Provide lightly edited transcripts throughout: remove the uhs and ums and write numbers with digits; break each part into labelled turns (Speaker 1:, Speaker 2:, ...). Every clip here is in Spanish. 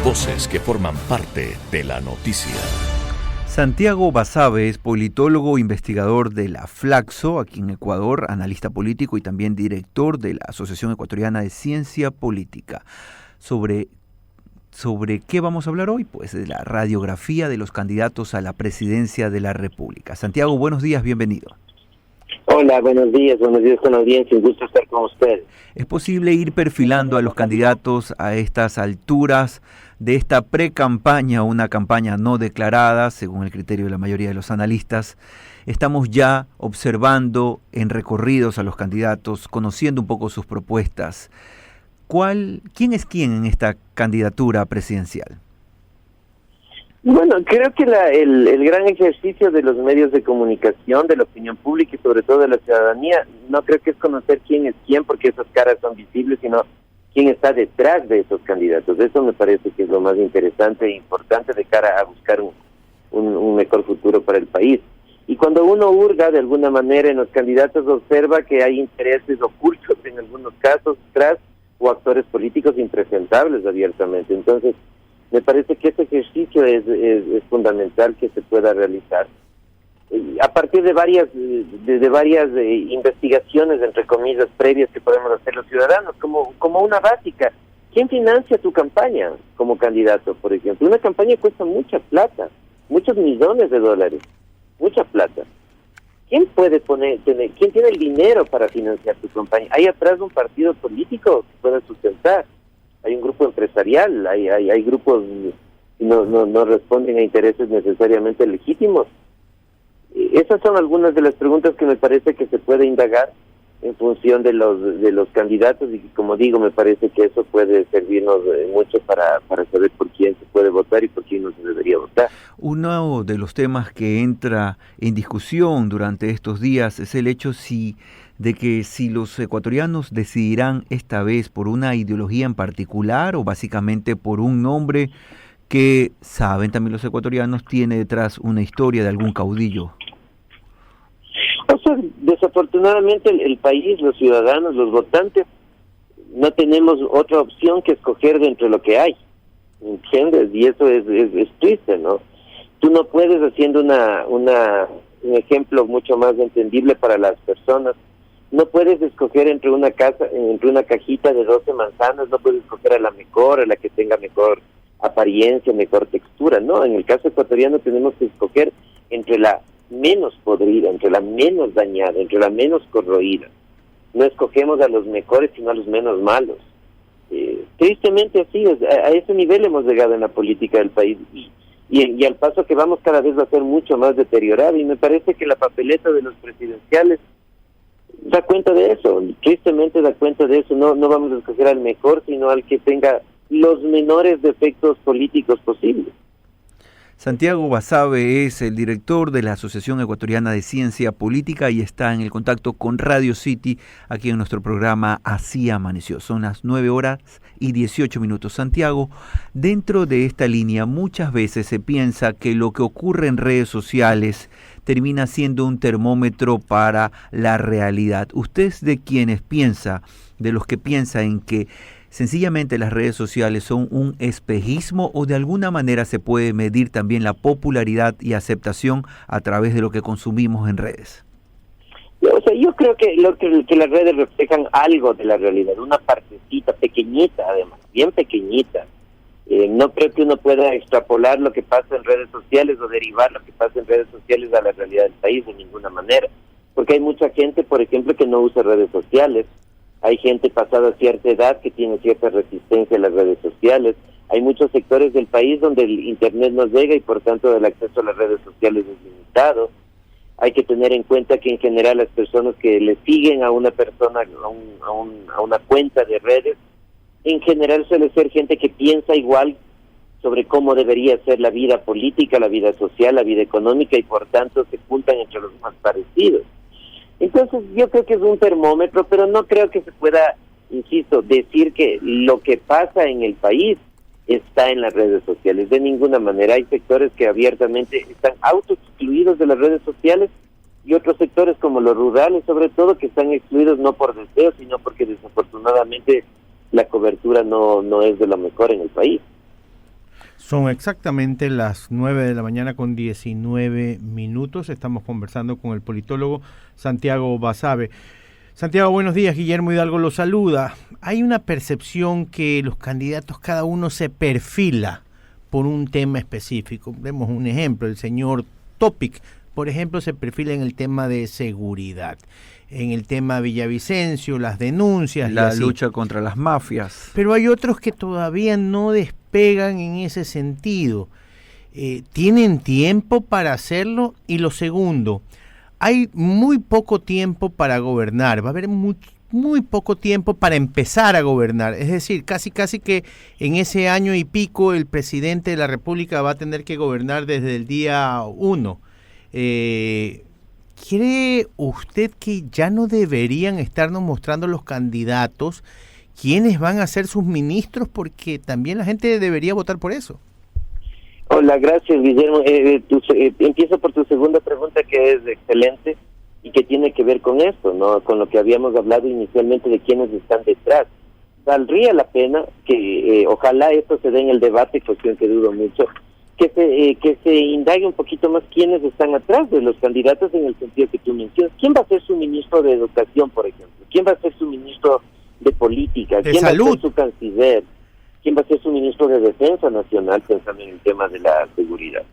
Speaker 1: Voces que forman parte de la noticia.
Speaker 2: Santiago Basabe es politólogo, investigador de la Flaxo, aquí en Ecuador, analista político y también director de la Asociación Ecuatoriana de Ciencia Política. ¿Sobre qué vamos a hablar hoy? Pues de la radiografía de los candidatos a la presidencia de la República. Santiago, buenos días, bienvenido.
Speaker 3: Hola, buenos días con la audiencia, un gusto estar con ustedes.
Speaker 2: ¿Es posible ir perfilando a los candidatos a estas alturas de esta pre-campaña, una campaña no declarada, según el criterio de la mayoría de los analistas? Estamos ya observando en recorridos a los candidatos, conociendo un poco sus propuestas. ¿Quién es quién en esta candidatura presidencial?
Speaker 3: Bueno, creo que el gran ejercicio de los medios de comunicación, de la opinión pública y sobre todo de la ciudadanía, no creo que es conocer quién es quién, porque esas caras son visibles, sino quién está detrás de esos candidatos. Eso me parece que es lo más interesante e importante de cara a buscar un mejor futuro para el país. Y cuando uno hurga de alguna manera en los candidatos, observa que hay intereses ocultos en algunos casos detrás, o actores políticos impresentables abiertamente. Entonces, me parece que este ejercicio es fundamental que se pueda realizar. A partir de varias investigaciones, entre comillas, previas que podemos hacer los ciudadanos, como una básica. ¿Quién financia tu campaña como candidato, por ejemplo? Una campaña cuesta mucha plata, muchos millones de dólares, mucha plata. ¿Quién quién tiene el dinero para financiar tu campaña? ¿Hay atrás un partido político que pueda sustentar? Hay un grupo empresarial, hay grupos que no responden a intereses necesariamente legítimos. Esas son algunas de las preguntas que me parece que se puede indagar en función de los candidatos, y como digo, me parece que eso puede servirnos mucho para saber por quién se puede votar y por quién no se debería votar.
Speaker 2: Uno de los temas que entra en discusión durante estos días es el hecho de que si los ecuatorianos decidirán esta vez por una ideología en particular o básicamente por un nombre que, saben también los ecuatorianos, tiene detrás una historia de algún caudillo.
Speaker 3: O sea, desafortunadamente el país, los ciudadanos, los votantes, no tenemos otra opción que escoger dentro de lo que hay, ¿entiendes? Y eso es triste, ¿no? Tú no puedes, haciendo un ejemplo mucho más entendible para las personas, no puedes escoger entre una cajita de 12 manzanas, no puedes escoger a la mejor, a la que tenga mejor apariencia, mejor textura, ¿no? En el caso ecuatoriano tenemos que escoger entre la menos podrida, entre la menos dañada, entre la menos corroída. No escogemos a los mejores, sino a los menos malos. Tristemente así, a ese nivel hemos llegado en la política del país, y al paso que vamos cada vez va a ser mucho más deteriorado, y me parece que la papeleta de los presidenciales da cuenta de eso, tristemente da cuenta de eso. No vamos a escoger al mejor, sino al que tenga los menores defectos políticos posibles.
Speaker 2: Santiago Basabe es el director de la Asociación Ecuatoriana de Ciencia Política y está en el contacto con Radio City aquí en nuestro programa Así Amaneció. Son las 9:18. Santiago, dentro de esta línea muchas veces se piensa que lo que ocurre en redes sociales termina siendo un termómetro para la realidad. ¿Usted es de los que piensa en que sencillamente las redes sociales son un espejismo, o de alguna manera se puede medir también la popularidad y aceptación a través de lo que consumimos en redes?
Speaker 3: O sea, yo creo que las redes reflejan algo de la realidad, una partecita pequeñita, además, bien pequeñita. No creo que uno pueda extrapolar lo que pasa en redes sociales o derivar lo que pasa en redes sociales a la realidad del país de ninguna manera, porque hay mucha gente, por ejemplo, que no usa redes sociales. Hay gente pasada cierta edad que tiene cierta resistencia a las redes sociales. Hay muchos sectores del país donde el Internet no llega y por tanto el acceso a las redes sociales es limitado. Hay que tener en cuenta que en general las personas que le siguen a una persona, a una cuenta de redes, en general suele ser gente que piensa igual sobre cómo debería ser la vida política, la vida social, la vida económica, y por tanto se juntan entre los más parecidos. Entonces yo creo que es un termómetro, pero no creo que se pueda, insisto, decir que lo que pasa en el país está en las redes sociales. De ninguna manera. Hay sectores que abiertamente están autoexcluidos de las redes sociales, y otros sectores como los rurales, sobre todo, que están excluidos no por deseo, sino porque desafortunadamente la cobertura no es de lo mejor en el país.
Speaker 4: Son exactamente las 9 de la mañana con 19 minutos. Estamos conversando con el politólogo Santiago Basabe. Santiago, buenos días. Guillermo Hidalgo lo saluda. Hay una percepción que los candidatos cada uno se perfila por un tema específico. Vemos un ejemplo, el señor Topic, por ejemplo, se perfila en el tema de seguridad, en el tema Villavicencio, las denuncias.
Speaker 2: La lucha contra las mafias.
Speaker 4: Pero hay otros que todavía no despegan en ese sentido. ¿Tienen tiempo para hacerlo? Y lo segundo, hay muy poco tiempo para gobernar, va a haber muy poco tiempo para empezar a gobernar. Es decir, casi que en ese año y pico el presidente de la República va a tener que gobernar desde el día 1. ¿Cree usted que ya no deberían estarnos mostrando los candidatos quiénes van a ser sus ministros? Porque también la gente debería votar por eso.
Speaker 3: Hola, gracias, Guillermo. Empiezo por tu segunda pregunta, que es excelente y que tiene que ver con esto, ¿no? Con lo que habíamos hablado inicialmente de quiénes están detrás. Valdría la pena que, ojalá esto se dé en el debate, cuestión que dudo mucho, que se indague un poquito más quiénes están atrás de los candidatos en el sentido que tú mencionas. ¿Quién va a ser su ministro de Educación, por ejemplo? ¿Quién va a ser su ministro de Política?
Speaker 4: De
Speaker 3: ¿Quién
Speaker 4: Salud?
Speaker 3: va a ser su canciller? ¿Quién va a ser su ministro de Defensa Nacional, pensando en el tema de la seguridad?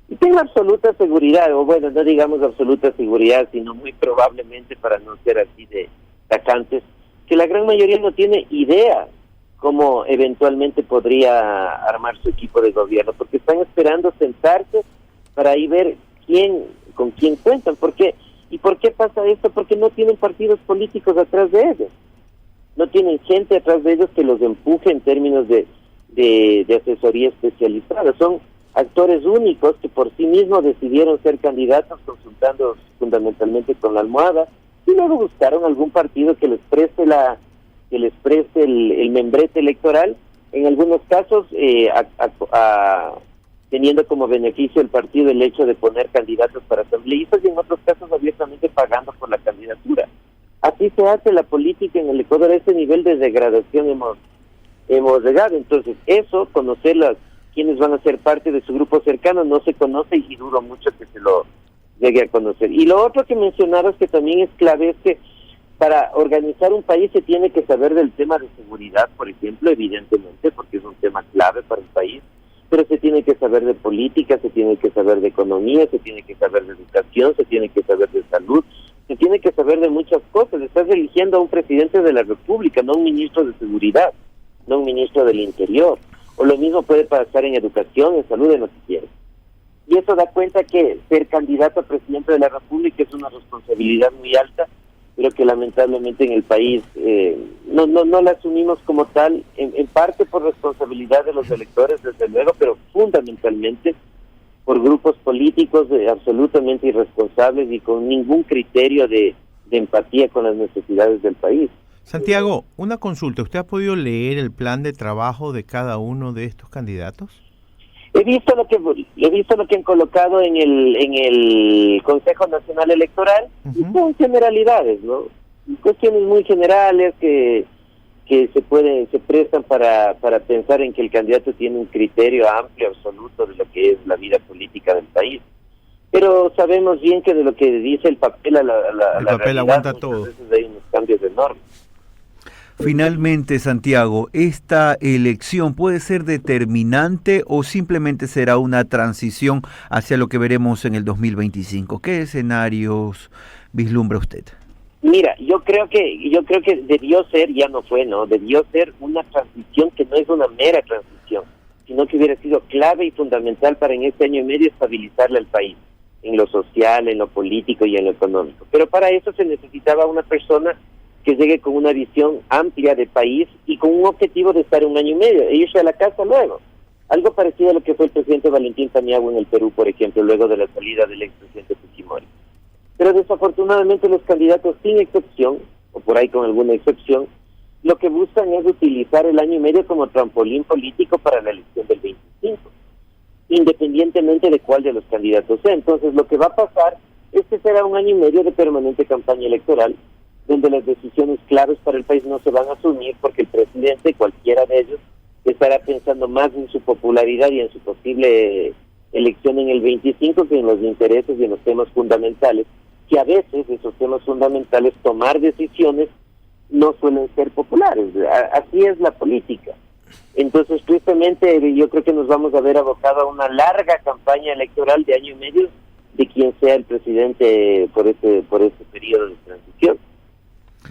Speaker 3: Y tengo absoluta seguridad, o bueno, no digamos absoluta seguridad, sino muy probablemente, para no ser así de tacantes, que la gran mayoría no tiene idea cómo eventualmente podría armar su equipo de gobierno, porque están esperando sentarse para ahí ver con quién cuentan. ¿Por qué? ¿Y por qué pasa esto? Porque no tienen partidos políticos atrás de ellos. No tienen gente atrás de ellos que los empuje en términos de asesoría especializada. Son actores únicos que por sí mismos decidieron ser candidatos, consultando fundamentalmente con la almohada, y luego buscaron algún partido que les preste el membrete electoral, en algunos casos teniendo como beneficio el partido el hecho de poner candidatos para asambleístas, y en otros casos abiertamente pagando por la candidatura. Así se hace la política en el Ecuador. A ese nivel de degradación hemos llegado. Entonces, eso, conocer quienes van a ser parte de su grupo cercano, no se conoce, y dudo mucho que se lo llegue a conocer. Y lo otro que mencionabas, que también es clave, es que para organizar un país se tiene que saber del tema de seguridad, por ejemplo, evidentemente, porque es un tema clave para el país, pero se tiene que saber de política, se tiene que saber de economía, se tiene que saber de educación, se tiene que saber de salud, se tiene que saber de muchas cosas. Estás eligiendo a un presidente de la República, no un ministro de seguridad, no un ministro del interior. O lo mismo puede pasar en educación, en salud, en lo que quieras. Y eso da cuenta que ser candidato a presidente de la República es una responsabilidad muy alta, pero que lamentablemente en el país no la asumimos como tal, en parte por responsabilidad de los electores, desde luego, pero fundamentalmente por grupos políticos absolutamente irresponsables y con ningún criterio de empatía con las necesidades del país.
Speaker 4: Santiago, una consulta. ¿Usted ha podido leer el plan de trabajo de cada uno de estos candidatos?
Speaker 3: He visto lo que han colocado en el Consejo Nacional Electoral, y son generalidades, ¿no? Cuestiones muy generales que se prestan para pensar en que el candidato tiene un criterio amplio, absoluto de lo que es la vida política del país. Pero sabemos bien que de lo que dice el papel
Speaker 4: el papel
Speaker 3: realidad,
Speaker 4: aguanta todo.
Speaker 3: Veces hay unos cambios enormes.
Speaker 2: Finalmente, Santiago, ¿esta elección puede ser determinante o simplemente será una transición hacia lo que veremos en el 2025? ¿Qué escenarios vislumbra usted?
Speaker 3: Mira, yo creo que debió ser, ya no fue, ¿no? Debió ser una transición que no es una mera transición, sino que hubiera sido clave y fundamental para en este año y medio estabilizarle al país, en lo social, en lo político y en lo económico. Pero para eso se necesitaba una persona que llegue con una visión amplia de país y con un objetivo de estar un año y medio e irse a la casa luego. Algo parecido a lo que fue el presidente Valentín Paniagua en el Perú, por ejemplo, luego de la salida del expresidente Fujimori. Pero desafortunadamente los candidatos, sin excepción, o por ahí con alguna excepción, lo que buscan es utilizar el año y medio como trampolín político para la elección del 25, independientemente de cuál de los candidatos sea. Entonces lo que va a pasar es que será un año y medio de permanente campaña electoral, donde las decisiones claves para el país no se van a asumir porque el presidente, cualquiera de ellos, estará pensando más en su popularidad y en su posible elección en el 25 que en los intereses y en los temas fundamentales, que a veces esos temas fundamentales, tomar decisiones, no suelen ser populares. Así es la política. Entonces, tristemente, yo creo que nos vamos a ver abocados a una larga campaña electoral de año y medio de quien sea el presidente por este periodo de transición.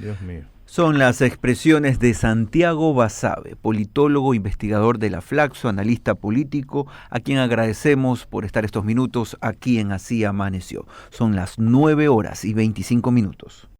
Speaker 4: Dios mío.
Speaker 2: Son las expresiones de Santiago Basabe, politólogo, investigador de la Flaxo, analista político, a quien agradecemos por estar estos minutos aquí en Así Amaneció. Son las 9:25.